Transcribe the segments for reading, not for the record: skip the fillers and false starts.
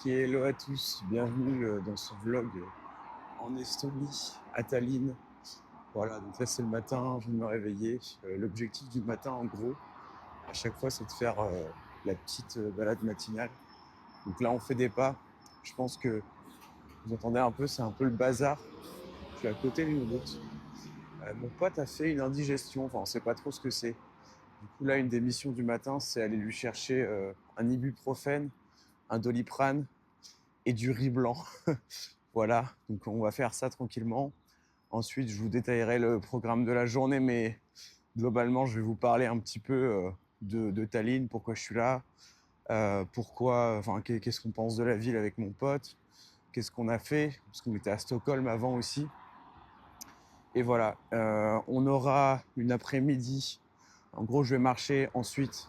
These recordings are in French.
Ok, hello à tous, bienvenue dans ce vlog en Estonie, à Tallinn. Voilà, donc là c'est le matin, je viens de me réveiller. L'objectif du matin, en gros, à chaque fois, c'est de faire la petite balade matinale. Donc là, on fait des pas. Je pense que vous entendez un peu, c'est un peu le bazar. Je suis à côté d'une route. Mon pote a fait une indigestion, enfin, on sait pas trop ce que c'est. Du coup, là, une des missions du matin, c'est aller lui chercher un ibuprofène, un Doliprane et du riz blanc. Voilà, donc on va faire ça tranquillement. Ensuite, je vous détaillerai le programme de la journée, mais globalement, je vais vous parler un petit peu de Tallinn, pourquoi je suis là, pourquoi, enfin, qu'est-ce qu'on pense de la ville avec mon pote, qu'est-ce qu'on a fait, parce qu'on était à Stockholm avant aussi. Et voilà, on aura une après-midi. En gros, je vais marcher, ensuite,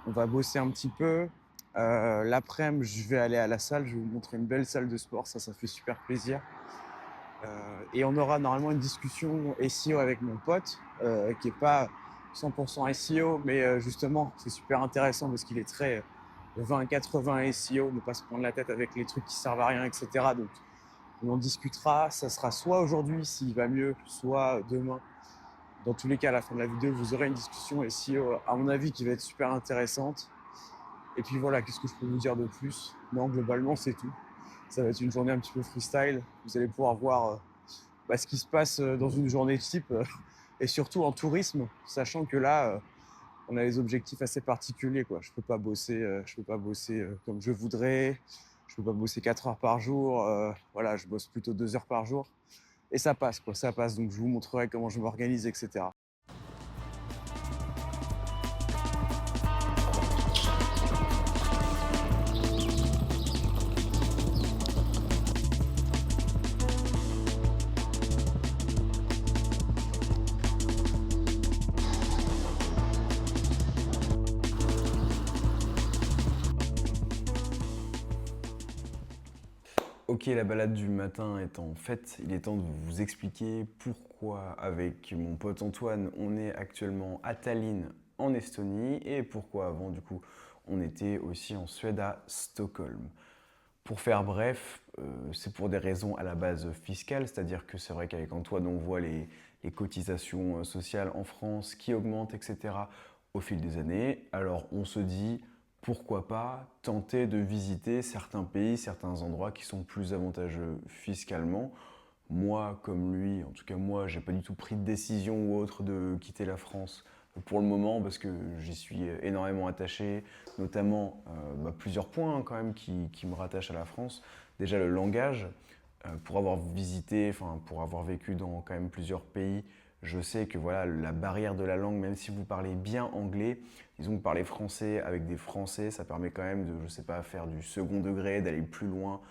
on va bosser un petit peu. L'après-midi, je vais aller à la salle, je vais vous montrer une belle salle de sport, ça fait super plaisir. Et on aura normalement une discussion SEO avec mon pote, qui n'est pas 100% SEO, mais justement, c'est super intéressant parce qu'il est très 20-80 SEO, ne pas se prendre la tête avec les trucs qui servent à rien, etc. Donc, on en discutera. Ça sera soit aujourd'hui, s'il va mieux, soit demain. Dans tous les cas, à la fin de la vidéo, vous aurez une discussion SEO, à mon avis, qui va être super intéressante. Et puis voilà, qu'est-ce que je peux vous dire de plus? Non, globalement, c'est tout. Ça va être une journée un petit peu freestyle. Vous allez pouvoir voir ce qui se passe dans une journée type et surtout en tourisme, sachant que là, on a des objectifs assez particuliers, quoi. Je peux pas bosser comme je voudrais. Je peux pas bosser 4 heures par jour. Voilà, je bosse plutôt 2 heures par jour. Et ça passe, quoi. Ça passe. Donc, je vous montrerai comment je m'organise, etc. Ok, la balade du matin étant faite, il est temps de vous expliquer pourquoi, avec mon pote Antoine, on est actuellement à Tallinn en Estonie et pourquoi avant, du coup, on était aussi en Suède à Stockholm. Pour faire bref, c'est pour des raisons à la base fiscale, c'est-à-dire que c'est vrai qu'avec Antoine, on voit les cotisations sociales en France qui augmentent, etc. au fil des années. Alors on se dit, pourquoi pas tenter de visiter certains pays, certains endroits qui sont plus avantageux fiscalement. Moi, comme lui, en tout cas moi, j'ai pas du tout pris de décision ou autre de quitter la France pour le moment parce que j'y suis énormément attaché, notamment plusieurs points quand même qui me rattachent à la France. Déjà le langage, pour avoir visité, enfin pour avoir vécu dans quand même plusieurs pays, je sais que voilà la barrière de la langue, même si vous parlez bien anglais, disons que parler français avec des Français, ça permet quand même de, je sais pas, faire du second degré, d'aller plus loin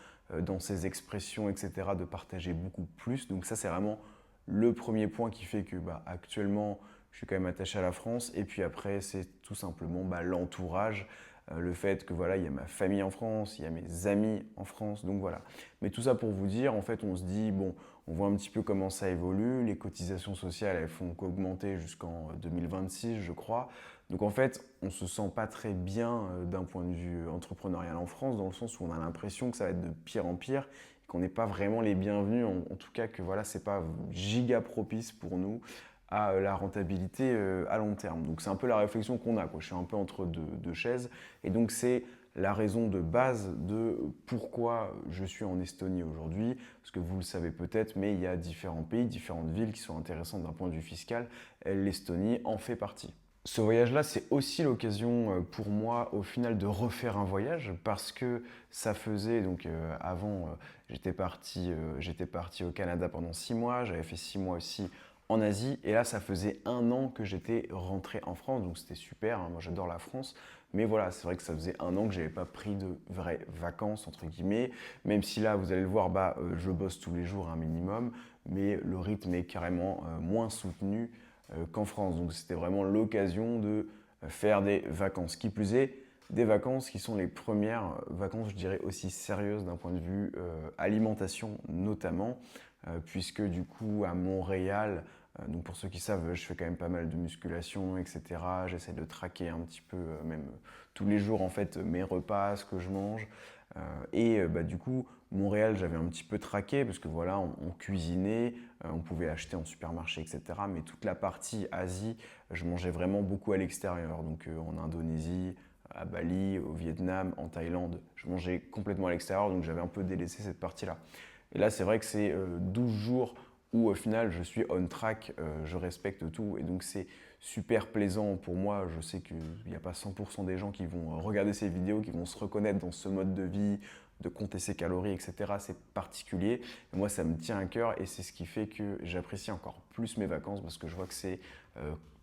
dans ses expressions, etc., de partager beaucoup plus. Donc ça c'est vraiment le premier point qui fait que actuellement je suis quand même attaché à la France. Et puis après c'est tout simplement l'entourage. Le fait que voilà, il y a ma famille en France, il y a mes amis en France, donc voilà. Mais tout ça pour vous dire, en fait, on se dit, bon, on voit un petit peu comment ça évolue. Les cotisations sociales, elles font qu'augmenter jusqu'en 2026, je crois. Donc en fait, on ne se sent pas très bien d'un point de vue entrepreneurial en France, dans le sens où on a l'impression que ça va être de pire en pire, qu'on n'est pas vraiment les bienvenus, en tout cas que voilà, c'est pas giga propice pour nous à la rentabilité à long terme. Donc c'est un peu la réflexion qu'on a, quoi. Je suis un peu entre deux chaises. Et donc c'est la raison de base de pourquoi je suis en Estonie aujourd'hui, parce que vous le savez peut-être, mais il y a différents pays, différentes villes qui sont intéressantes d'un point de vue fiscal. L'Estonie en fait partie. Ce voyage-là, c'est aussi l'occasion pour moi, au final, de refaire un voyage parce que ça faisait, donc avant, j'étais parti au Canada pendant 6 mois, j'avais fait 6 mois aussi en Asie et là, ça faisait un an que j'étais rentré en France, donc c'était super, hein, moi j'adore la France, mais voilà, c'est vrai que ça faisait un an que j'avais pas pris de vraies vacances, entre guillemets, même si là, vous allez le voir, je bosse tous les jours un minimum, mais le rythme est carrément moins soutenu qu'en France. Donc c'était vraiment l'occasion de faire des vacances. Qui plus est, des vacances qui sont les premières vacances, je dirais, aussi sérieuses d'un point de vue alimentation notamment, puisque du coup à Montréal, donc pour ceux qui savent, je fais quand même pas mal de musculation, etc. J'essaie de traquer un petit peu, même tous les jours en fait, mes repas, ce que je mange. Du coup, Montréal, j'avais un petit peu traqué parce que voilà, on cuisinait, on pouvait acheter en supermarché, etc. Mais toute la partie Asie, je mangeais vraiment beaucoup à l'extérieur. Donc en Indonésie, à Bali, au Vietnam, en Thaïlande, je mangeais complètement à l'extérieur. Donc j'avais un peu délaissé cette partie-là. Et là, c'est vrai que c'est 12 jours où au final je suis on track, je respecte tout et donc c'est super plaisant pour moi. Je sais qu'il n'y a pas 100% des gens qui vont regarder ces vidéos, qui vont se reconnaître dans ce mode de vie, de compter ses calories, etc. C'est particulier. Et moi, ça me tient à cœur et c'est ce qui fait que j'apprécie encore plus mes vacances parce que je vois que c'est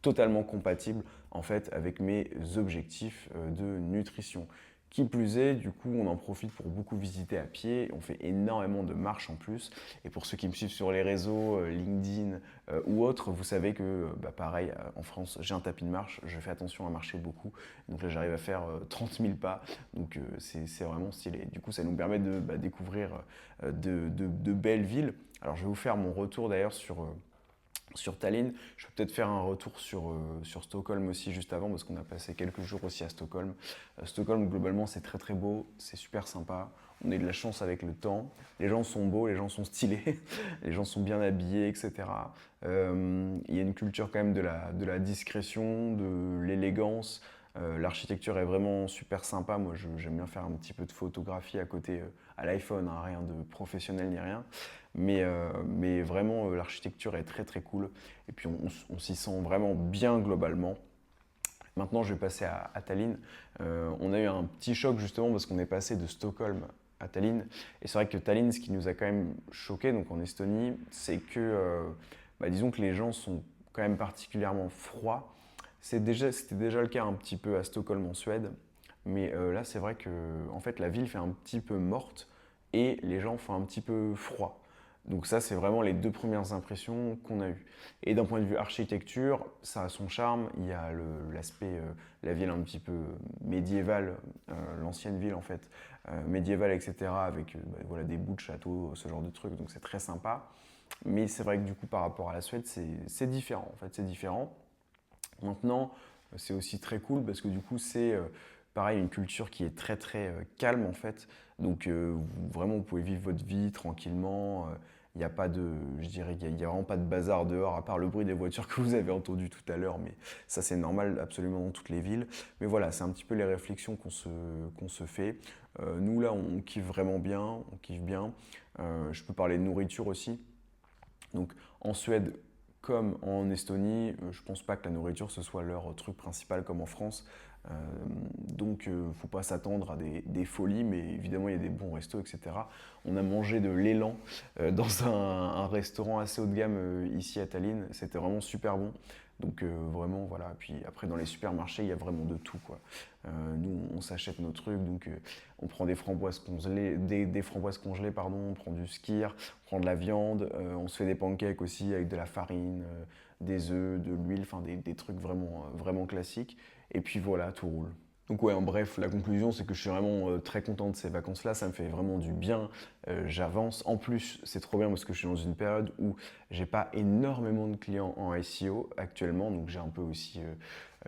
totalement compatible en fait avec mes objectifs de nutrition. Qui plus est, du coup, on en profite pour beaucoup visiter à pied. On fait énormément de marches en plus. Et pour ceux qui me suivent sur les réseaux, LinkedIn ou autres, vous savez que, pareil, en France, j'ai un tapis de marche. Je fais attention à marcher beaucoup. Donc là, j'arrive à faire 30 000 pas. Donc c'est vraiment stylé. Du coup, ça nous permet de découvrir de belles villes. Alors, je vais vous faire mon retour d'ailleurs sur Tallinn. Je vais peut-être faire un retour sur Stockholm aussi juste avant parce qu'on a passé quelques jours aussi à Stockholm. Stockholm, globalement, c'est très très beau, c'est super sympa. On a eu de la chance avec le temps. Les gens sont beaux, les gens sont stylés, les gens sont bien habillés, etc. Il y a une culture quand même de la discrétion, de l'élégance. L'architecture est vraiment super sympa. Moi, j'aime bien faire un petit peu de photographie à côté à l'iPhone, hein, rien de professionnel ni rien. Mais vraiment, l'architecture est très très cool. Et puis on s'y sent vraiment bien globalement. Maintenant, je vais passer à Tallinn. On a eu un petit choc justement parce qu'on est passé de Stockholm à Tallinn. Et c'est vrai que Tallinn, ce qui nous a quand même choqué, donc en Estonie, c'est que, disons que les gens sont quand même particulièrement froids. C'était déjà le cas un petit peu à Stockholm en Suède. Mais là, c'est vrai que en fait, la ville fait un petit peu morte et les gens font un petit peu froid. Donc ça, c'est vraiment les deux premières impressions qu'on a eues. Et d'un point de vue architecture, ça a son charme. Il y a l'aspect, la ville un petit peu médiévale, l'ancienne ville en fait, médiévale, etc. Avec voilà, des bouts de château, ce genre de trucs. Donc c'est très sympa. Mais c'est vrai que du coup, par rapport à la Suède, c'est différent. En fait, c'est différent. Maintenant, c'est aussi très cool parce que du coup, c'est pareil, une culture qui est très très calme en fait. Donc vraiment, vous pouvez vivre votre vie tranquillement. Il n'y a pas de, je dirais qu'il n'y a vraiment pas de bazar dehors, à part le bruit des voitures que vous avez entendu tout à l'heure. Mais ça, c'est normal absolument dans toutes les villes. Mais voilà, c'est un petit peu les réflexions qu'on se fait. Nous, là, on kiffe vraiment bien, on kiffe bien. Je peux parler de nourriture aussi. Donc en Suède, comme en Estonie, je pense pas que la nourriture ce soit leur truc principal comme en France. Euh, donc faut pas s'attendre à des folies, mais évidemment il y a des bons restos, etc. On a mangé de l'élan dans un restaurant assez haut de gamme ici à Tallinn. C'était vraiment super bon. Donc vraiment voilà. Puis après dans les supermarchés il y a vraiment de tout quoi. Nous on s'achète nos trucs, donc on prend des framboises congelées, des framboises congelées pardon, on prend du skyr, on prend de la viande, on se fait des pancakes aussi avec de la farine, des œufs, de l'huile, enfin des trucs vraiment, vraiment classiques. Et puis voilà, tout roule. Donc ouais, en bref, la conclusion, c'est que je suis vraiment très content de ces vacances-là, ça me fait vraiment du bien, j'avance. En plus, c'est trop bien parce que je suis dans une période où j'ai pas énormément de clients en SEO actuellement, donc j'ai un peu aussi,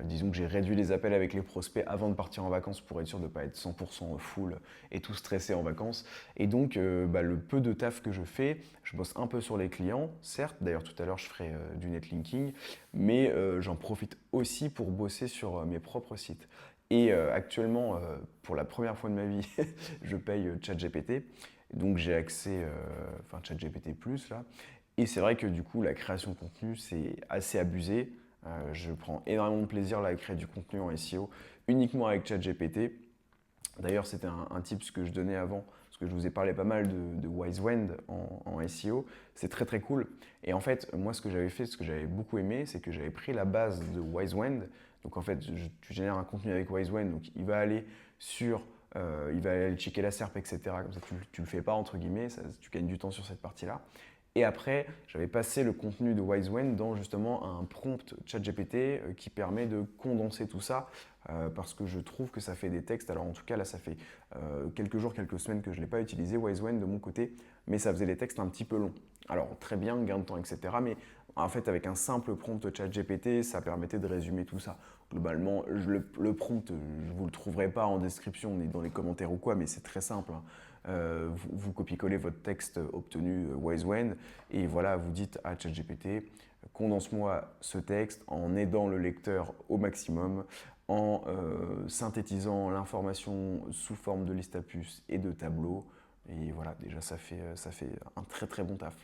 disons que j'ai réduit les appels avec les prospects avant de partir en vacances pour être sûr de ne pas être 100% full et tout stressé en vacances. Et donc, le peu de taf que je fais, je bosse un peu sur les clients, certes, d'ailleurs tout à l'heure je ferai du netlinking, mais j'en profite aussi pour bosser sur mes propres sites. Et actuellement, pour la première fois de ma vie, je paye ChatGPT. Donc j'ai accès, enfin ChatGPT Plus là. Et c'est vrai que du coup, la création de contenu, c'est assez abusé. Je prends énormément de plaisir là, à créer du contenu en SEO uniquement avec ChatGPT. D'ailleurs, c'était un tip que je donnais avant, parce que je vous ai parlé pas mal de Wisewend en SEO. C'est très très cool. Et en fait, moi, ce que j'avais fait, ce que j'avais beaucoup aimé, c'est que j'avais pris la base de Wisewend. Donc en fait, tu génères un contenu avec Wisewend, donc il va aller il va aller checker la SERP, etc. Comme ça, tu le fais pas entre guillemets, tu gagnes du temps sur cette partie-là. Et après, j'avais passé le contenu de Wisewen dans justement un prompt ChatGPT qui permet de condenser tout ça parce que je trouve que ça fait des textes. Alors en tout cas, là, ça fait quelques jours, quelques semaines que je ne l'ai pas utilisé, Wisewen de mon côté, mais ça faisait des textes un petit peu longs. Alors très bien, gain de temps, etc. Mais en fait, avec un simple prompt ChatGPT, ça permettait de résumer tout ça. Globalement, le prompt, je ne vous le trouverai pas en description ni dans les commentaires ou quoi, mais c'est très simple, hein. Vous copiez-collez votre texte obtenu Wisewen et voilà, vous dites à ChatGPT, condense-moi ce texte en aidant le lecteur au maximum, en synthétisant l'information sous forme de liste à puces et de tableaux. Et voilà, déjà ça fait un très très bon taf.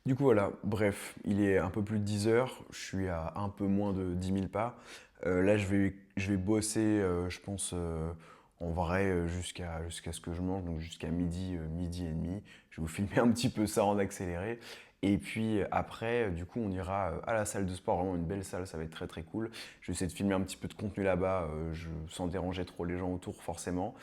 Du coup voilà, bref, il est un peu plus de 10 heures, je suis à un peu moins de 10 000 pas. Là je vais bosser, je pense, en vrai jusqu'à ce que je mange, donc jusqu'à midi, midi et demi. Je vais vous filmer un petit peu ça en accéléré. Et puis après, du coup, on ira à la salle de sport, vraiment une belle salle, ça va être très très cool. Je vais essayer de filmer un petit peu de contenu là-bas, sans déranger trop les gens autour forcément.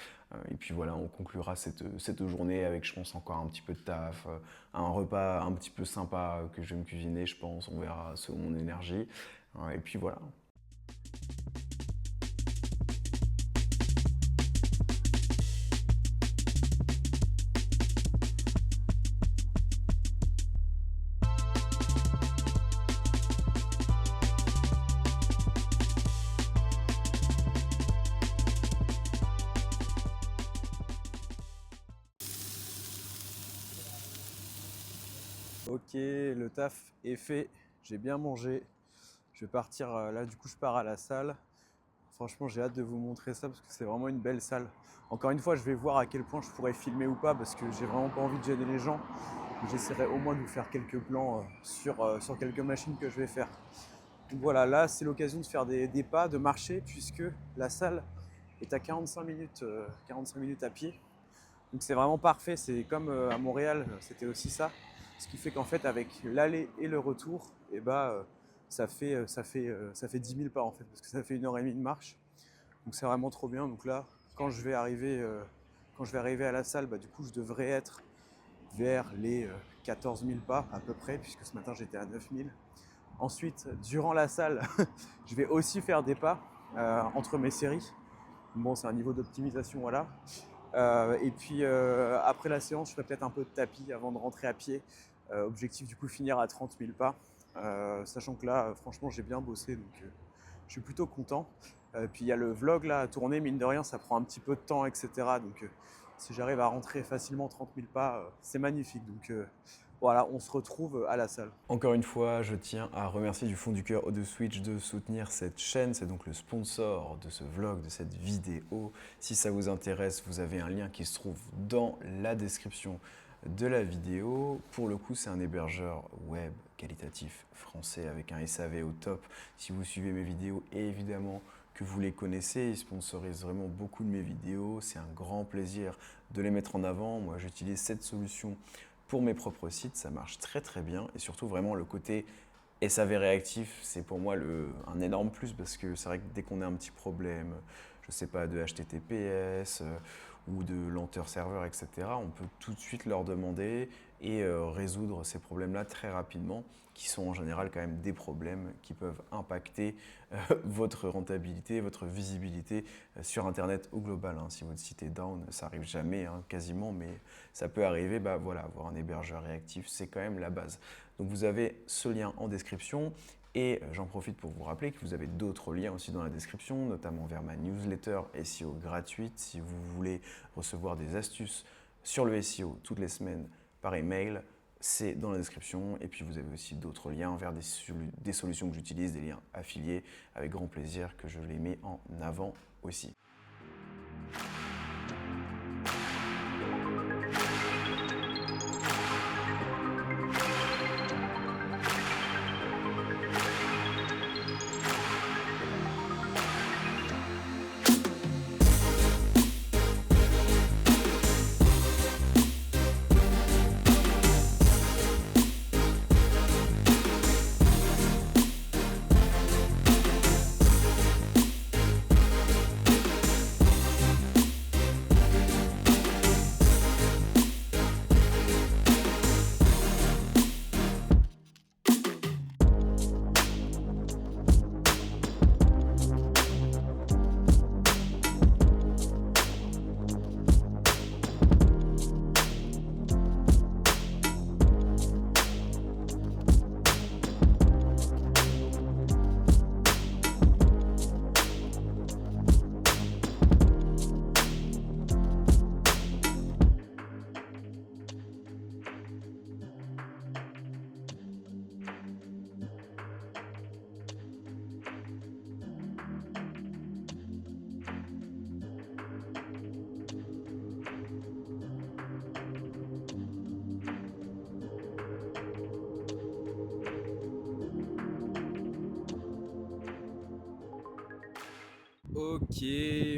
Et puis voilà, on conclura cette journée avec, je pense, encore un petit peu de taf, un repas un petit peu sympa que je vais me cuisiner, je pense, on verra selon mon énergie. Et puis voilà. Ok, le taf est fait, j'ai bien mangé. Je vais partir, là du coup je pars à la salle. Franchement j'ai hâte de vous montrer ça parce que c'est vraiment une belle salle. Encore une fois je vais voir à quel point je pourrais filmer ou pas parce que j'ai vraiment pas envie de gêner les gens. J'essaierai au moins de vous faire quelques plans sur quelques machines que je vais faire. Donc voilà, là c'est l'occasion de faire des pas, de marcher puisque la salle est à 45 minutes à pied. Donc c'est vraiment parfait, c'est comme à Montréal, c'était aussi ça. Ce qui fait qu'en fait avec l'aller et le retour, et ça fait 10 000 pas en fait, parce que ça fait 1h30 de marche. Donc c'est vraiment trop bien. Donc là, quand je vais arriver à la salle, du coup je devrais être vers les 14 000 pas à peu près, puisque ce matin j'étais à 9 000. Ensuite, durant la salle, je vais aussi faire des pas entre mes séries. Bon, c'est un niveau d'optimisation, voilà. Et puis après la séance, je ferai peut-être un peu de tapis avant de rentrer à pied. Objectif du coup finir à 30 000 pas. Sachant que là, franchement, j'ai bien bossé, donc je suis plutôt content. Puis il y a le vlog là à tourner, mine de rien, ça prend un petit peu de temps, etc. Donc si j'arrive à rentrer facilement 30 000 pas, c'est magnifique. Donc voilà, on se retrouve à la salle. Encore une fois, je tiens à remercier du fond du cœur OdeSwitch de soutenir cette chaîne. C'est donc le sponsor de ce vlog, de cette vidéo. Si ça vous intéresse, vous avez un lien qui se trouve dans la description de la vidéo. Pour le coup, c'est un hébergeur web qualitatif français avec un SAV au top. Si vous suivez mes vidéos, évidemment que vous les connaissez, ils sponsorisent vraiment beaucoup de mes vidéos. C'est un grand plaisir de les mettre en avant. Moi, j'utilise cette solution pour mes propres sites, ça marche très très bien et surtout vraiment le côté SAV réactif, c'est pour moi un énorme plus parce que c'est vrai que dès qu'on a un petit problème, je sais pas, de HTTPS ou de lenteur serveur, etc., on peut tout de suite leur demander et résoudre ces problèmes-là très rapidement, qui sont en général quand même des problèmes qui peuvent impacter votre rentabilité, votre visibilité sur Internet au global. Hein. Si votre site est down, ça arrive jamais, hein, quasiment, mais ça peut arriver. Voilà, avoir un hébergeur réactif, c'est quand même la base. Donc vous avez ce lien en description. Et j'en profite pour vous rappeler que vous avez d'autres liens aussi dans la description, notamment vers ma newsletter SEO gratuite. Si vous voulez recevoir des astuces sur le SEO toutes les semaines par email, c'est dans la description. Et puis vous avez aussi d'autres liens vers des solutions que j'utilise, des liens affiliés, avec grand plaisir que je les mets en avant aussi.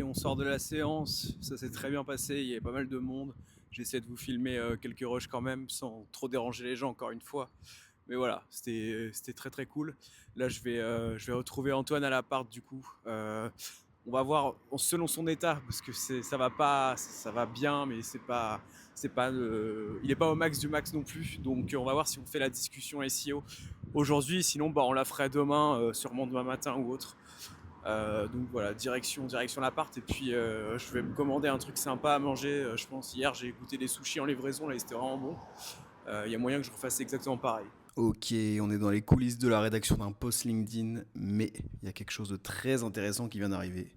on sort de la séance, ça s'est très bien passé, il y avait pas mal de monde. J'essaie de vous filmer quelques rushs quand même, sans trop déranger les gens encore une fois. Mais voilà, c'était très très cool. Là, je vais retrouver Antoine à l'appart du coup. On va voir selon son état, parce que ça va pas, ça va bien, mais il est pas au max du max non plus. Donc on va voir si on fait la discussion SEO aujourd'hui. Sinon, bah, on la ferait demain, sûrement demain matin ou autre. Donc voilà, direction l'appart. Et puis je vais me commander un truc sympa à manger. Je pense hier j'ai goûté des sushis en livraison, là c'était vraiment bon. Il y a moyen que je refasse exactement pareil. Ok, on est dans les coulisses de la rédaction d'un post LinkedIn, mais il y a quelque chose de très intéressant qui vient d'arriver.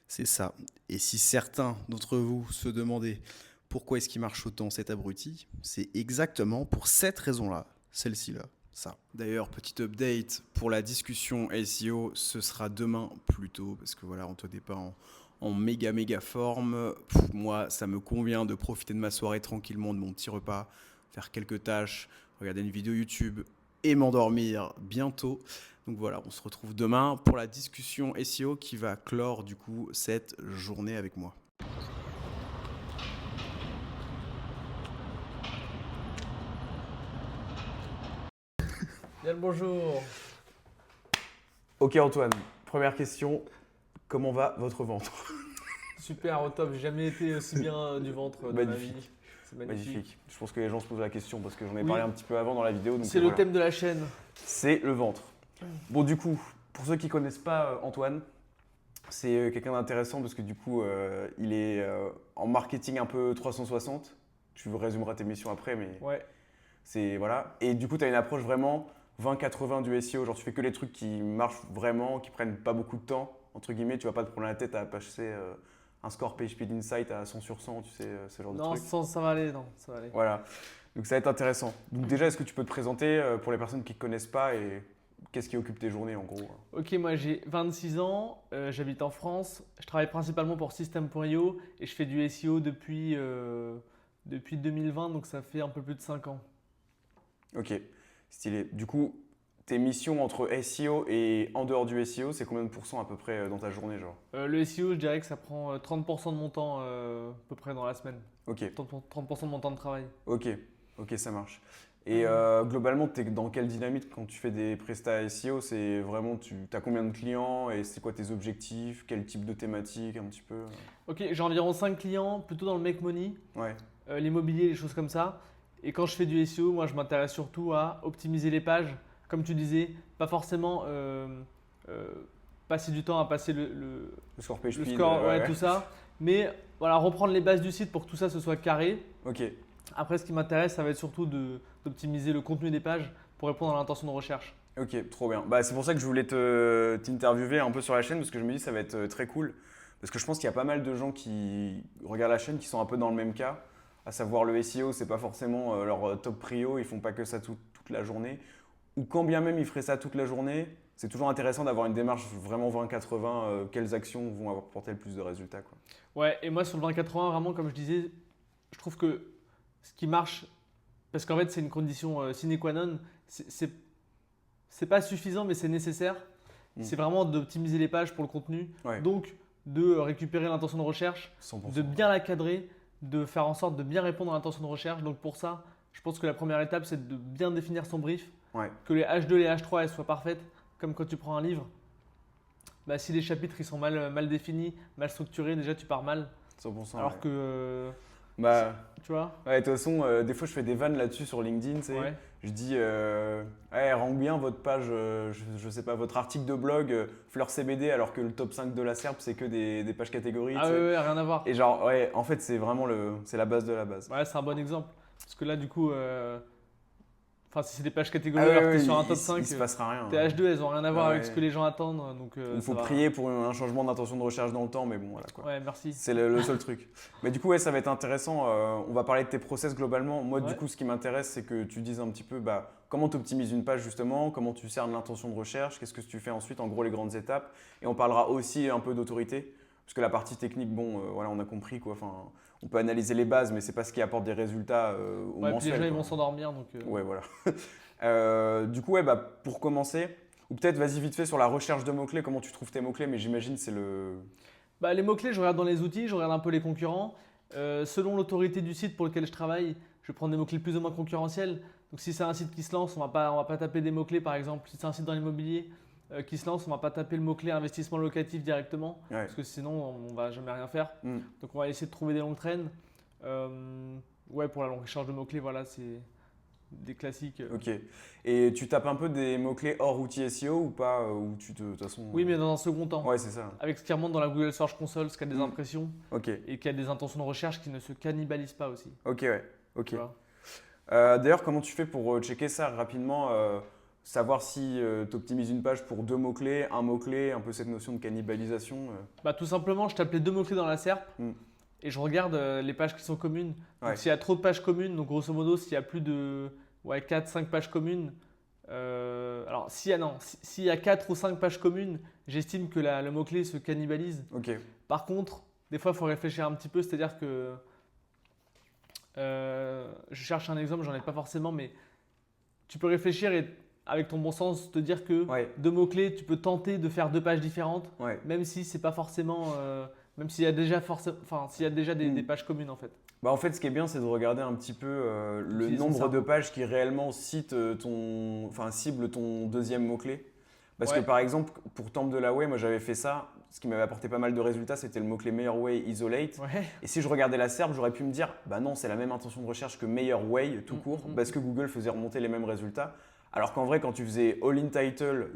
C'est ça. Et si certains d'entre vous se demandaient pourquoi est-ce qu'il marche autant cet abruti, c'est exactement pour cette raison-là, celle-ci-là. Ça. D'ailleurs, petit update pour la discussion SEO, ce sera demain plus tôt, parce que voilà, Antoine n'est pas en méga forme. Moi, ça me convient de profiter de ma soirée tranquillement, de mon petit repas, faire quelques tâches, regarder une vidéo YouTube et m'endormir bientôt. Donc voilà, on se retrouve demain pour la discussion SEO qui va clore du coup cette journée avec moi. Bien le bonjour. Ok Antoine, première question, comment va votre ventre? Super, au top. J'ai jamais été aussi bien du ventre de ma vie. Magnifique. C'est magnifique. Je pense que les gens se posent la question parce que j'en ai Oui. parlé un petit peu avant dans la vidéo. C'est le thème de la chaîne. C'est le ventre. Bon, du coup, pour ceux qui ne connaissent pas Antoine, c'est quelqu'un d'intéressant parce que du coup, il est en marketing un peu 360. Tu résumeras tes missions après, mais Ouais. c'est voilà. Et du coup, tu as une approche vraiment 20-80 du SEO. Genre, tu fais que les trucs qui marchent vraiment, qui prennent pas beaucoup de temps. Entre guillemets, tu vas pas te prendre la tête à passer un score PageSpeed Insight à 100 sur 100, tu sais, ce genre de Non, truc. ça va aller, non, ça va aller. Voilà. Donc, ça va être intéressant. Donc, déjà, est-ce que tu peux te présenter pour les personnes qui ne te connaissent pas et qu'est-ce qui occupe tes journées en gros? Ok, moi j'ai 26 ans, j'habite en France, je travaille principalement pour System.io et je fais du SEO depuis 2020, donc ça fait un peu plus de 5 ans. Ok, stylé. Du coup, tes missions entre SEO et en dehors du SEO, c'est combien de pourcents à peu près dans ta journée genre? Le SEO, je dirais que ça prend 30% de mon temps à peu près dans la semaine. Ok, 30% de mon temps de travail. ok, ça marche. Et globalement, tu es dans quelle dynamique quand tu fais des prestats SEO? C'est vraiment, tu as combien de clients et c'est quoi tes objectifs? Quel type de thématique un petit peu? Ok, j'ai environ 5 clients, plutôt dans le make money. Ouais, L'immobilier, les choses comme ça. Et quand je fais du SEO, moi je m'intéresse surtout à optimiser les pages. Comme tu disais, pas forcément passer du temps à passer le score le PageSpeed. score, ouais, tout ça. Mais voilà, reprendre les bases du site pour que tout ça ce soit carré. Ok, Après, ce qui m'intéresse, ça va être surtout d'optimiser le contenu des pages pour répondre à l'intention de recherche. ok, trop bien. Bah, c'est pour ça que je voulais t'interviewer un peu sur la chaîne parce que je me dis que ça va être très cool. Parce que je pense qu'il y a pas mal de gens qui regardent la chaîne qui sont un peu dans le même cas. À savoir le SEO, c'est pas forcément leur top prio, ils font pas que ça toute la journée. Ou quand bien même ils feraient ça toute la journée, c'est toujours intéressant d'avoir une démarche vraiment 20-80, quelles actions vont apporter le plus de résultats, quoi. Ouais, et moi sur le 20-80, vraiment, comme je disais, je trouve que ce qui marche, parce qu'en fait c'est une condition sine qua non, c'est pas suffisant mais c'est nécessaire. C'est vraiment d'optimiser les pages pour le contenu, Ouais. donc de récupérer l'intention de recherche, 100%. de bien la cadrer, de faire en sorte de bien répondre à l'intention de recherche. Donc pour ça, je pense que la première étape c'est de bien définir son brief, Ouais. que les H2, les H3 elles soient parfaites, comme quand tu prends un livre. Bah, si les chapitres ils sont mal définis, mal structurés, déjà tu pars mal. 100%. Alors ouais. que, Bah, tu vois, ouais, de toute façon, des fois je fais des vannes là-dessus sur LinkedIn, tu sais. ouais. Je dis, rank bien votre page, je sais pas, votre article de blog, Fleur CBD, alors que le top 5 de la SERP, c'est que des pages catégories. Ah tu sais. ouais, rien à voir. Et genre, ouais, en fait, c'est vraiment c'est la base de la base. Ouais, c'est un bon exemple. Parce que là, du coup, si c'est des pages catégories, Ah ouais, alors que ouais, t'es sur un top 5, il se passera rien. tes H2, elles ont rien à voir Ah avec ouais. ce que les gens attendent. Donc, Il faut ça va. prier pour un changement d'intention de recherche dans le temps, mais bon, voilà quoi. Ouais, merci. C'est le seul truc. Mais du coup, ouais, ça va être intéressant. On va parler de tes process globalement. Moi, du Ouais. coup, ce qui m'intéresse, c'est que tu dises un petit peu comment tu optimises une page justement, comment tu cernes l'intention de recherche, qu'est-ce que tu fais ensuite, en gros, les grandes étapes. Et on parlera aussi un peu d'autorité. Parce que la partie technique, bon, voilà, on a compris quoi. Enfin, on peut analyser les bases, mais c'est pas ce qui apporte des résultats au Ouais, puis mensuel. les gens ils quoi. vont s'endormir. Donc, Ouais, voilà. Du coup, ouais, pour commencer, ou peut-être vas-y vite fait sur la recherche de mots-clés, comment tu trouves tes mots-clés, mais j'imagine c'est le. Les mots-clés, je regarde dans les outils, je regarde un peu les concurrents. Selon l'autorité du site pour lequel je travaille, je vais prendre des mots-clés plus ou moins concurrentiels. Donc si c'est un site qui se lance, on va pas taper des mots-clés par exemple. Si c'est un site dans l'immobilier qui se lance, on va pas taper le mot-clé investissement locatif directement. Ouais. Parce que sinon, on va jamais rien faire. Mm. Donc on va essayer de trouver des longues traînes. Pour la longue recherche de mots-clés, voilà, c'est des classiques. Ok. Et tu tapes un peu des mots-clés hors outils SEO ou pas ou tu de toute façon. Oui, mais dans un second temps. Ouais, c'est ça. Avec ce qui remonte dans la Google Search Console, ce qui a des Mm. impressions Ok. et qui a des intentions de recherche qui ne se cannibalisent pas aussi. Ok, ouais. Ok. Tu vois. D'ailleurs, comment tu fais pour checker ça rapidement savoir si tu optimises une page pour 2 mots-clés, un mot-clé, un peu cette notion de cannibalisation Tout simplement, je tape les 2 mots-clés dans la SERP Mm. et je regarde les pages qui sont communes. Ouais. Donc s'il y a trop de pages communes, donc grosso modo, s'il y a plus de 4-5 pages communes, s'il y a 4 ou 5 pages communes, j'estime que le mot-clé se cannibalise. Ok. Par contre, des fois, il faut réfléchir un petit peu, c'est-à-dire que je cherche un exemple, j'en ai pas forcément, mais tu peux réfléchir et avec ton bon sens te dire que Ouais. 2 mots-clés, tu peux tenter de faire 2 pages différentes, Ouais. même si c'est pas forcément, même s'il y a déjà des pages communes en fait. Bah en fait, ce qui est bien, c'est de regarder un petit peu le Utiliser son nombre de cerveau. pages qui réellement cible ton deuxième mot-clé. Parce que Ouais. par exemple, pour Temple de la Way, moi j'avais fait ça. Ce qui m'avait apporté pas mal de résultats, c'était le mot-clé Meilleur Way Isolate. Ouais. Et si je regardais la SERP, j'aurais pu me dire, bah non, c'est la même intention de recherche que Meilleur Way tout court, parce que Google faisait remonter les mêmes résultats. Alors qu'en vrai, quand tu faisais All in Title,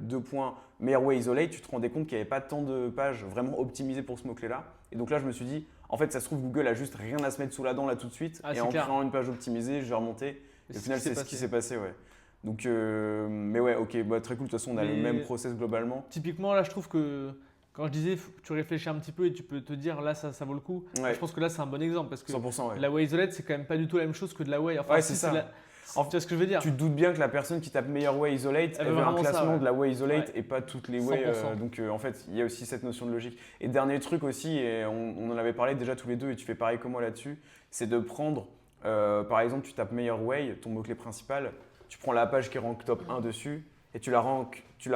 Meilleur Way Isolate, tu te rendais compte qu'il n'y avait pas tant de pages vraiment optimisées pour ce mot-clé-là. Et donc là, je me suis dit, en fait, ça se trouve, Google a juste rien à se mettre sous la dent là tout de suite. Ah, et c'est en clair. créant une page optimisée, je vais remonter. Et au final, c'est ce qui s'est passé, ouais. Donc, mais ouais, ok, bah, très cool. De toute façon, on a le Mais- même process globalement. Typiquement, là, je trouve que quand je disais, tu réfléchis un petit peu et tu peux te dire, là, ça vaut le coup. Ouais. Je pense que là, c'est un bon exemple parce que 100%, ouais. la Way Isolate, c'est quand même pas du tout la même chose que de la Way. Enfin, Ouais, si, c'est ça. tu vois ce que je veux dire? Tu te doutes bien que la personne qui tape Meilleur Way Isolate, Elle elle veut veut un vraiment ça, classement ouais. de la Way Isolate Ouais. et pas toutes les Way. 100%. Donc en fait, il y a aussi cette notion de logique. Et dernier truc aussi, et on en avait parlé déjà tous les deux, et tu fais pareil que moi là-dessus, c'est de prendre, par exemple, tu tapes Meilleur Way, ton mot-clé principal, tu prends la page qui rank top 1 dessus, et tu la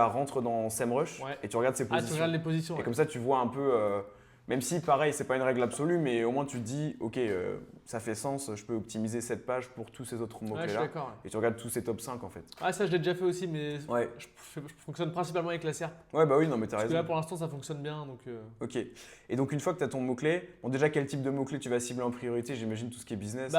rentres dans SEMrush, Ouais. et tu regardes ses Ah, tu positions. regardes les positions. Et Ouais. comme ça, tu vois un peu, même si pareil, c'est pas une règle absolue, mais au moins tu te dis, ok, ça fait sens, je peux optimiser cette page pour tous ces autres Ouais, je suis mots-clés-là. d'accord. Ouais. Et tu regardes tous ces top 5 en fait. Ah, ça, je l'ai déjà fait aussi, mais Ouais, je fonctionne principalement avec la SERP. ouais bah oui, non mais t'as Parce que raison. là, pour l'instant, ça fonctionne bien. Donc, Ok. Et donc une fois que tu as ton mot-clé, bon déjà quel type de mot-clé tu vas cibler en priorité? J'imagine tout ce qui est business.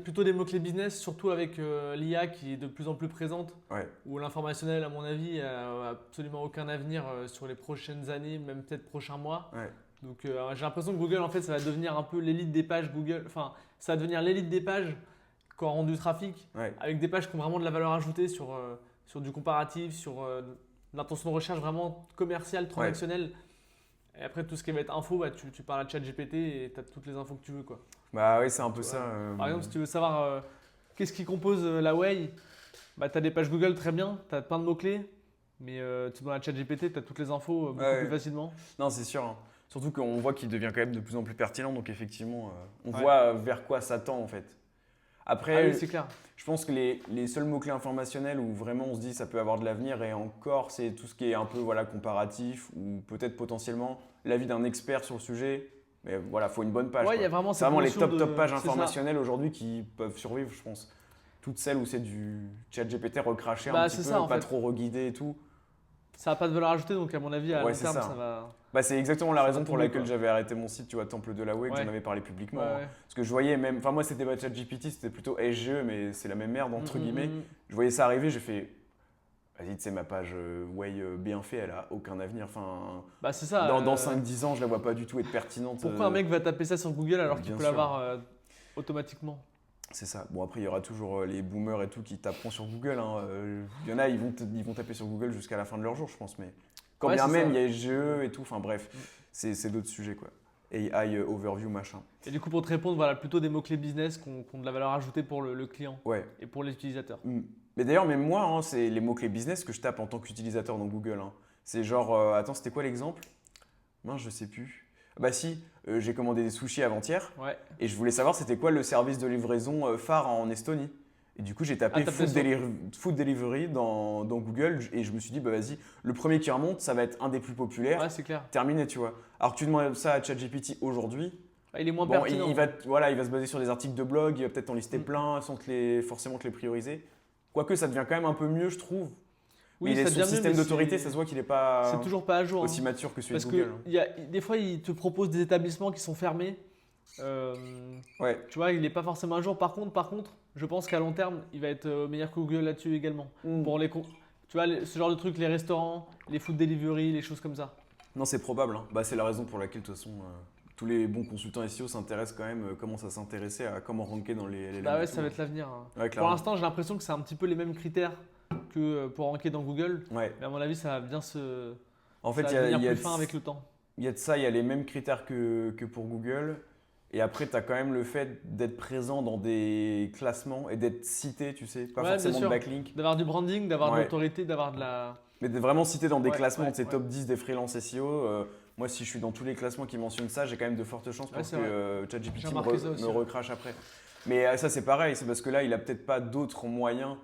plutôt des mots-clés business, surtout avec l'IA qui est de plus en plus présente, Ouais. où l'informationnel, à mon avis, a absolument aucun avenir sur les prochaines années, même peut-être prochains mois. Ouais. Donc j'ai l'impression que Google, en fait, ça va devenir un peu l'élite des pages Google. Enfin, ça va devenir l'élite des pages quand on rend du trafic, Ouais. avec des pages qui ont vraiment de la valeur ajoutée sur du comparatif, sur l'intention de recherche vraiment commerciale, transactionnelle. Et après, tout ce qui va être info, tu parles à ChatGPT et tu as toutes les infos que tu veux, quoi. Bah oui, c'est un peu Tu ça. vois. Par exemple, si tu veux savoir qu'est-ce qui compose la Way, tu as des pages Google très bien, tu as plein de mots-clés, mais tu demandes à ChatGPT, tu as toutes les infos beaucoup Ouais. plus facilement. Non, c'est sûr, hein. Surtout qu'on voit qu'il devient quand même de plus en plus pertinent, donc effectivement, on Ouais. voit vers quoi ça tend en fait. Après, Ah oui, c'est clair. je pense que les seuls mots-clés informationnels où vraiment on se dit ça peut avoir de l'avenir, et encore, c'est tout ce qui est un peu voilà, comparatif, ou peut-être potentiellement l'avis d'un expert sur le sujet. Mais voilà, il faut une bonne page. Ouais, quoi. il y a vraiment C'est cette vraiment les notion top pages c'est ça. informationnelles aujourd'hui qui peuvent survivre, je pense. Toutes celles où c'est du chat GPT recraché un Bah, petit c'est peu, ça, en pas fait. trop reguidé et tout. Ça n'a pas de valeur ajoutée, donc à mon avis, à Ouais, long c'est terme, ça. ça va. Bah, c'est exactement la Ça va raison pour tomber, laquelle quoi. j'avais arrêté mon site, tu vois, Temple de la Way, que Ouais. j'en avais parlé publiquement. Ouais, hein. ouais. Parce que je voyais même, enfin moi c'était pas ChatGPT, c'était plutôt SGE, mais c'est la même merde entre guillemets. Mm. Je voyais ça arriver, j'ai fait, vas-y, tu sais, ma page Way bien fait, elle a aucun avenir. Enfin, Bah, c'est ça. dans 5-10 ans, je la vois pas du tout être pertinente. Pourquoi un mec va taper ça sur Google alors qu'il bien peut sûr. l'avoir automatiquement? C'est ça. Bon, après, il y aura toujours les boomers et tout qui taperont sur Google. Hein. Il y en a, ils vont taper sur Google jusqu'à la fin de leur jour, je pense. Mais quand Ouais, bien c'est même, ça. il y a SGE et tout. Enfin bref, c'est d'autres sujets, quoi. AI overview, machin. Et du coup, pour te répondre, voilà, plutôt des mots-clés business qui ont de la valeur ajoutée pour le client Ouais. et pour les utilisateurs. Mais d'ailleurs, même moi, hein, c'est les mots-clés business que je tape en tant qu'utilisateur dans Google. Hein. C'est genre, attends, c'était quoi l'exemple? Mince, je sais plus. Bah si, j'ai commandé des sushis avant-hier Ouais. et je voulais savoir c'était quoi le service de livraison phare en Estonie. Et du coup, j'ai tapé Ah, t'as fait ça. food delivery dans Google et je me suis dit, bah vas-y, le premier qui remonte, ça va être un des plus populaires. Ouais, c'est clair. Terminé, tu vois. Alors que tu demandes ça à ChatGPT aujourd'hui, Ah, il est moins bon, pertinent. voilà, il va se baser sur des articles de blog, il va peut-être en lister Mm. plein sans forcément te les prioriser. Quoique ça devient quand même un peu mieux, je trouve. Oui, Mais ça son devient mieux, système mais d'autorité, c'est- ça se voit qu'il n'est pas C'est toujours pas à jour. aussi Hein. mature que celui Parce de que Google. des fois, il te propose des établissements qui sont fermés. Euh, Ouais, Tu vois, il n'est pas forcément à jour. Par contre, je pense qu'à long terme, il va être meilleur que Google là-dessus également. Mm. Pour tu vois, ce genre de trucs, les restaurants, les food delivery, les choses comme ça. non, c'est probable. Hein. Bah, c'est la raison pour laquelle, de toute façon, tous les bons consultants SEO s'intéressent quand même, commencent à s'intéresser à comment ranker dans les Bah ouais, et ça tout. va être l'avenir. Hein. Ouais, Pour clairement. l'instant, j'ai l'impression que c'est un petit peu les mêmes critères que pour ranker dans Google. Ouais. Mais à mon avis, ça va bien En fait, ça il y va a, devenir il y a plus de- fin avec le temps. il y a de ça, il y a les mêmes critères que pour Google. Et après, tu as quand même le fait d'être présent dans des classements et d'être cité, tu sais, pas Ouais, bien forcément de sûr. backlink, D'avoir du branding, d'avoir de Ouais. l'autorité, d'avoir de la. mais d'être vraiment cité dans des Ouais, classements, ouais, de ces ouais. top 10 des freelance SEO. Moi, si je suis dans tous les classements qui mentionnent ça, j'ai quand même de fortes chances pour Ouais, que c'est vrai. ChatGPT J'ai me, remarqué ça aussi, me ouais. recrache après. Mais ça, c'est pareil, c'est parce que là, il a peut-être pas d'autres moyens,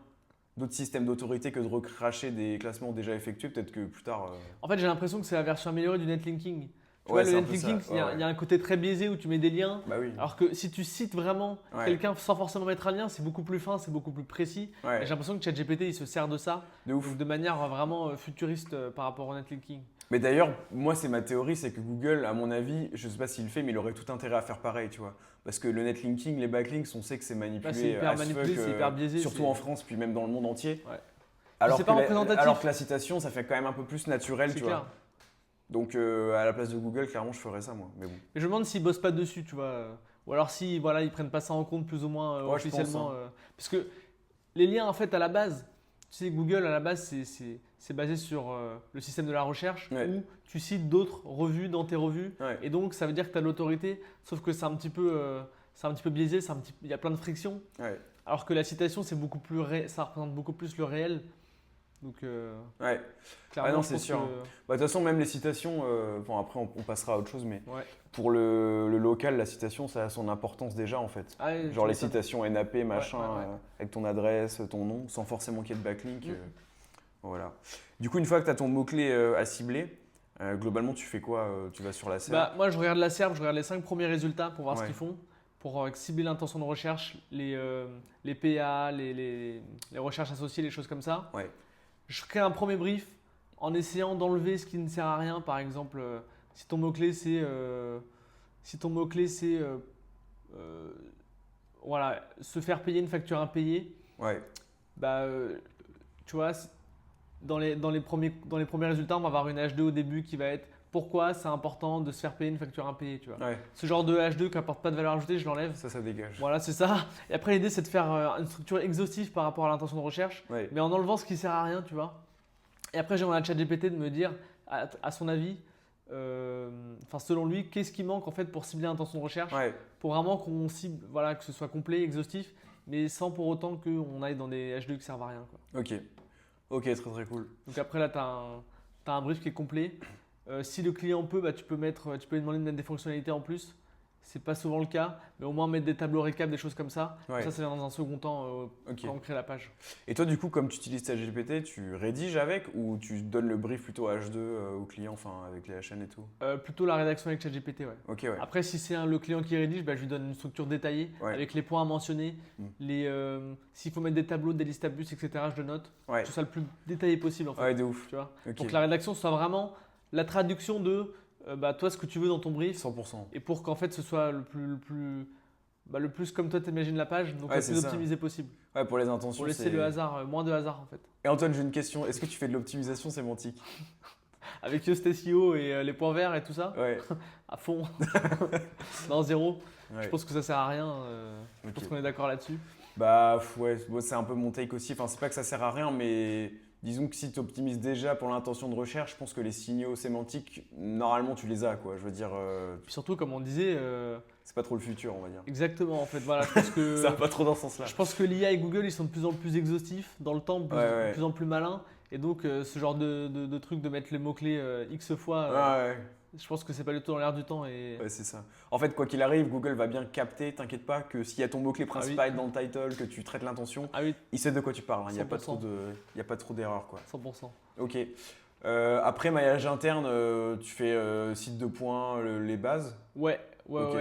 d'autres systèmes d'autorité que de recracher des classements déjà effectués. Peut-être que plus tard. En fait, j'ai l'impression que c'est la version améliorée du netlinking. Tu Ouais, vois, c'est le un peu netlinking, ça. il y, a- Ouais, il y a un côté très biaisé où tu mets des liens. Bah oui. Alors que si tu cites vraiment Ouais. quelqu'un sans forcément mettre un lien, c'est beaucoup plus fin, c'est beaucoup plus précis. Et Ouais, j'ai l'impression que ChatGPT, il se sert de ça de ouf. donc de manière vraiment futuriste par rapport au netlinking. Mais d'ailleurs, moi, c'est ma théorie, c'est que Google, à mon avis, je sais pas s'il le fait, mais il aurait tout intérêt à faire pareil, tu vois. Parce que le netlinking, les backlinks, on sait que c'est manipulé, Là, c'est hyper as manipulé, fuck, c'est hyper biaisé. surtout c'est- en France, puis même dans le monde entier. Ouais. Alors c'est que, pas représentatif. alors que la citation, ça fait quand même un peu plus naturel, C'est tu clair. vois. Donc, à la place de Google, clairement, je ferais ça, moi. Mais bon. Mais je me demande s'ils bossent pas dessus, tu vois. Ou alors si voilà, ils prennent pas ça en compte plus ou moins Ouais, je pense, officiellement. Parce que les liens, en fait, à la base, tu sais, Google, à la base, c'est basé sur le système de la recherche Ouais. où tu cites d'autres revues dans tes revues. Ouais. Et donc, ça veut dire que tu as l'autorité, sauf que c'est un petit peu biaisé, il y a plein de frictions. Ouais. Alors que la citation, c'est beaucoup plus ça représente beaucoup plus le réel. Donc, Ouais. clairement, non, je c'est pense sûr. que- Bah, de toute façon, même les citations, bon, après, on passera à autre chose, mais Ouais. pour le local, la citation, ça a son importance déjà, en fait. Ah ouais, Genre tu les m'étonnes. citations NAP, machin, ouais, ouais. avec ton adresse, ton nom, sans forcément qu'il y ait de backlink. Mm. Voilà. Du coup, une fois que tu as ton mot-clé à cibler, globalement, tu fais quoi Tu vas sur la SERP Bah, moi, je regarde la SERP, je regarde les 5 premiers résultats pour voir ce Ouais. qu'ils font, pour cibler l'intention de recherche, les PA, les recherches associées, les choses comme ça. Ouais. Je crée un premier brief en essayant d'enlever ce qui ne sert à rien. Par exemple, si ton mot-clé c'est voilà, se faire payer une facture impayée, Ouais. bah, tu vois, dans les premiers résultats, on va avoir une H2 au début qui va être pourquoi c'est important de se faire payer une facture impayée, tu vois. Ouais. Ce genre de H2 qui n'apporte pas de valeur ajoutée, je l'enlève. Ça dégage. Voilà, c'est ça. Et après, l'idée, c'est de faire une structure exhaustive par rapport à l'intention de recherche, Ouais. mais en enlevant ce qui sert à rien, tu vois. Et après, j'ai demandé à ChatGPT de me dire, à son avis, selon lui, qu'est-ce qui manque en fait pour cibler l'intention de recherche, Ouais. pour vraiment qu'on cible, voilà, que ce soit complet, exhaustif, mais sans pour autant qu'on aille dans des H2 qui servent à rien, quoi. Ok. Ok, très très cool. Donc après, là, tu as un brief qui est complet. Si le client peut, bah, tu peux lui demander de mettre des fonctionnalités en plus. C'est pas souvent le cas, mais au moins mettre des tableaux récap, des choses comme ça. Ouais. Ça vient dans un second temps Ok. quand on crée la page. Et toi, du coup, comme tu utilises ChatGPT, tu rédiges avec ou tu donnes le brief plutôt H2 au client, enfin avec les HN et tout Plutôt la rédaction avec ChatGPT, ouais. Ok, ouais. Après, si c'est le client qui rédige, bah, je lui donne une structure détaillée Ouais. avec les points à mentionner, Mm. s'il faut mettre des tableaux, des listes à bus, etc. Je le note. Ouais. Tout ça le plus détaillé possible en fait. Ouais, de ouf. Tu vois. Ok. Pour que la rédaction soit vraiment la traduction de toi ce que tu veux dans ton brief 100%. et pour qu'en fait ce soit le plus comme toi t'imagines la page, donc Ouais, le c'est plus ça. optimisé possible. Ouais, pour les intentions. Pour laisser c'est- le hasard, moins de hasard en fait. Et Antoine, j'ai une question. Est-ce que tu fais de l'optimisation sémantique Avec Yoast SEO et les points verts et tout ça, Ouais. à fond. Non, zéro. Ouais. Je pense que ça sert à rien. Je Ok. pense qu'on est d'accord là-dessus. Bah ouais, moi, c'est un peu mon take aussi. Enfin, c'est pas que ça sert à rien, mais disons que si tu optimises déjà pour l'intention de recherche, je pense que les signaux sémantiques, normalement, tu les as, quoi. Je veux dire, Puis surtout, comme on disait, c'est pas trop le futur, on va dire. exactement en fait. Voilà, je pense que. Ça va pas trop dans ce sens-là. Je pense que l'IA et Google, ils sont de plus en plus exhaustifs dans le temps, Ouais. de plus en plus malins. Et donc, ce genre de truc de mettre les mots-clés X fois, Ouais, ouais. Je pense que c'est pas du tout dans l'air du temps. Et... Ouais, c'est ça. En fait, quoi qu'il arrive, Google va bien capter, t'inquiète pas, que s'il y a ton mot-clé principal dans le title, que tu traites l'intention, Ah oui, il sait de quoi tu parles. Il n'y a pas 100%. trop d'erreurs, quoi. 100%. Ok. Après, maillage interne, tu fais site de points, les bases. Ouais. Ok.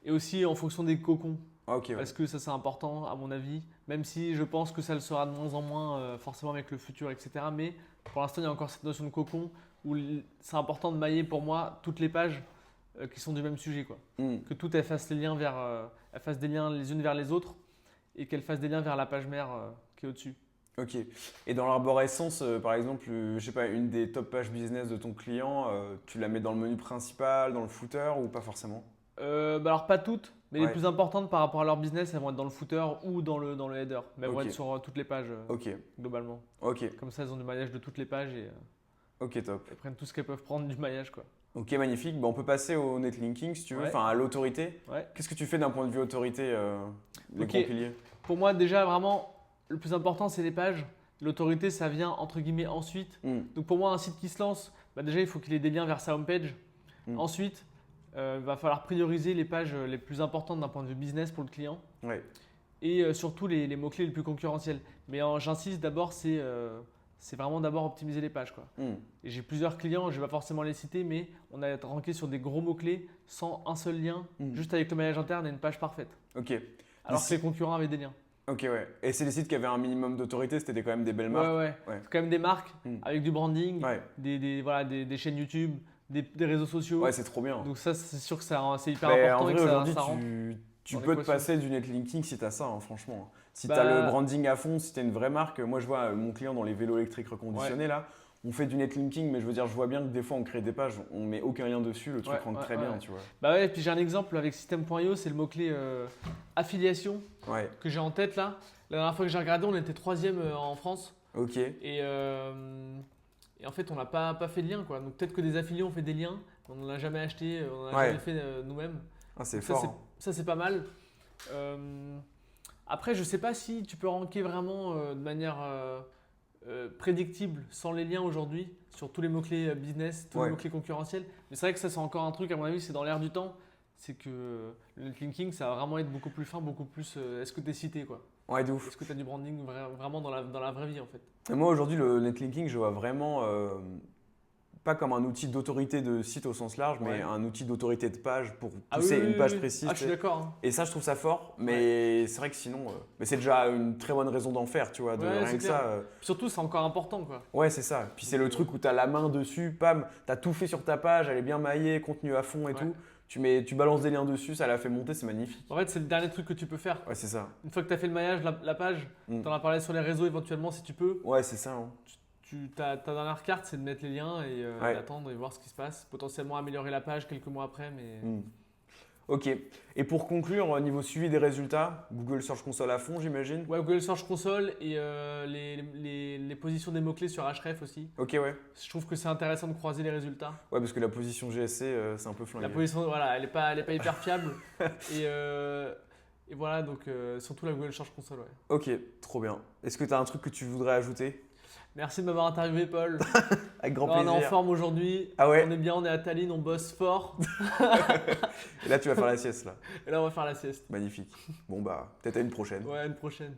Et aussi en fonction des cocons. Ah, ok, ouais. Parce que ça, c'est important, à mon avis. Même si je pense que ça le sera de moins en moins, forcément avec le futur, etc. Mais pour l'instant, il y a encore cette notion de cocon où c'est important de mailler pour moi toutes les pages qui sont du même sujet, quoi. Hmm. Que toutes elles fassent les liens elles fassent des liens les unes vers les autres et qu'elles fassent des liens vers la page mère qui est au-dessus. Ok. Et dans l'arborescence, par exemple, je sais pas, une des top pages business de ton client, tu la mets dans le menu principal, dans le footer ou pas forcément? Alors pas toutes, mais Ouais. les plus importantes par rapport à leur business, elles vont être dans le footer ou dans le header. Mais elles vont Ok. être sur toutes les pages Ok, globalement. ok, Comme ça, elles ont du maillage de toutes les pages et ok, top. elles prennent tout ce qu'elles peuvent prendre du maillage, quoi. Ok, magnifique. Bah, on peut passer au netlinking si tu veux, Ouais. enfin à l'autorité. Ouais. Qu'est-ce que tu fais d'un point de vue autorité, les Ok. gros piliers? Pour moi, déjà, vraiment, le plus important, c'est les pages. L'autorité, ça vient entre guillemets ensuite. Hmm. Donc pour moi, un site qui se lance, déjà, il faut qu'il ait des liens vers sa homepage. Mm. Ensuite, il va falloir prioriser les pages les plus importantes d'un point de vue business pour le client. Ouais. Et surtout les mots-clés les plus concurrentiels. Mais j'insiste, d'abord, c'est vraiment d'abord optimiser les pages, quoi. Hmm. Et j'ai plusieurs clients, je ne vais pas forcément les citer, mais on a ranké sur des gros mots-clés sans un seul lien, Mm. juste avec le maillage interne et une page parfaite. Ok. Alors Des que les concurrents avaient des liens. Ok, ouais. Et c'est des sites qui avaient un minimum d'autorité, c'était quand même des belles marques. Ouais. Ouais. C'est quand même des marques Mm. avec du branding, Ouais. des chaînes YouTube, des réseaux sociaux. Ouais, c'est trop bien. Donc ça, c'est sûr que c'est hyper Mais important en et vrai, que aujourd'hui, ça rentre. tu dans peux te l'équation. passer du netlinking si tu as ça, hein, franchement. Si tu Bah- as le branding à fond, si tu es une vraie marque. Moi, je vois mon client dans les vélos électriques reconditionnés, là, on fait du netlinking, mais je veux dire, je vois bien que des fois, on crée des pages, on met aucun lien dessus, le truc Ouais, rentre ouais, très ouais. bien, tu vois. Bah ouais, et puis j'ai un exemple avec System.io, c'est le mot-clé affiliation Ouais, que j'ai en tête là. La dernière fois que j'ai regardé, on était 3e en France. ok. Et en fait, on n'a pas fait de lien, quoi. Donc peut-être que des affiliés ont fait des liens, mais on n'en a jamais acheté, on n'en a Ouais. jamais fait nous-mêmes. Ah, c'est Donc ça, fort. hein. Ça, c'est pas mal. Après, je sais pas si tu peux ranker vraiment de manière prédictible sans les liens aujourd'hui sur tous les mots-clés business, tous Ouais. les mots-clés concurrentiels. Mais c'est vrai que ça, c'est encore un truc, à mon avis, c'est dans l'air du temps. C'est que le netlinking, ça va vraiment être beaucoup plus fin, beaucoup plus. Est-ce que tu es cité, quoi? Ouais, de ouf. Est-ce que tu as du branding vraiment dans la vraie vie, en fait? Et moi, aujourd'hui, le netlinking, je vois vraiment pas comme un outil d'autorité de site au sens large, mais Ouais. un outil d'autorité de page pour Ah pousser oui, une page oui. précise. Ah, je suis tu sais. d'accord. Hein. Et ça, je trouve ça fort, mais c'est vrai que sinon, mais c'est déjà une très bonne raison d'en faire, tu vois, de Ouais, rien c'est que clair. ça. Surtout, c'est encore important, quoi. Ouais, c'est ça. Puis c'est le truc où tu as la main dessus, pam, tu as tout fait sur ta page, elle est bien maillée, contenu à fond et Ouais. tout. Tu balances des liens dessus, ça la fait monter, c'est magnifique. En fait, c'est le dernier truc que tu peux faire. Ouais, c'est ça. Une fois que tu as fait le maillage, la page, Mm. tu en as parlé sur les réseaux éventuellement si tu peux. Ouais, c'est ça. hein. Ta dernière carte, c'est de mettre les liens et Ouais. d'attendre et voir ce qui se passe. Potentiellement améliorer la page quelques mois après, mais Mm. Ok. Et pour conclure, au niveau suivi des résultats, Google Search Console à fond, j'imagine. ouais, Google Search Console et les positions des mots-clés sur Href aussi. Ok, ouais. Je trouve que c'est intéressant de croiser les résultats. Ouais, parce que la position GSC, c'est un peu flingué. La position, voilà, elle est pas hyper fiable. et voilà, donc surtout la Google Search Console. Ouais. Ok, trop bien. Est-ce que tu as un truc que tu voudrais ajouter? Merci de m'avoir interviewé, Paul. Avec grand Non, on est en plaisir. forme aujourd'hui. Ah ouais. On est bien, on est à Tallinn, on bosse fort. Et là, tu vas faire la sieste, là. Et là, on va faire la sieste. Magnifique. Bon, bah, peut-être à une prochaine. Ouais, à une prochaine.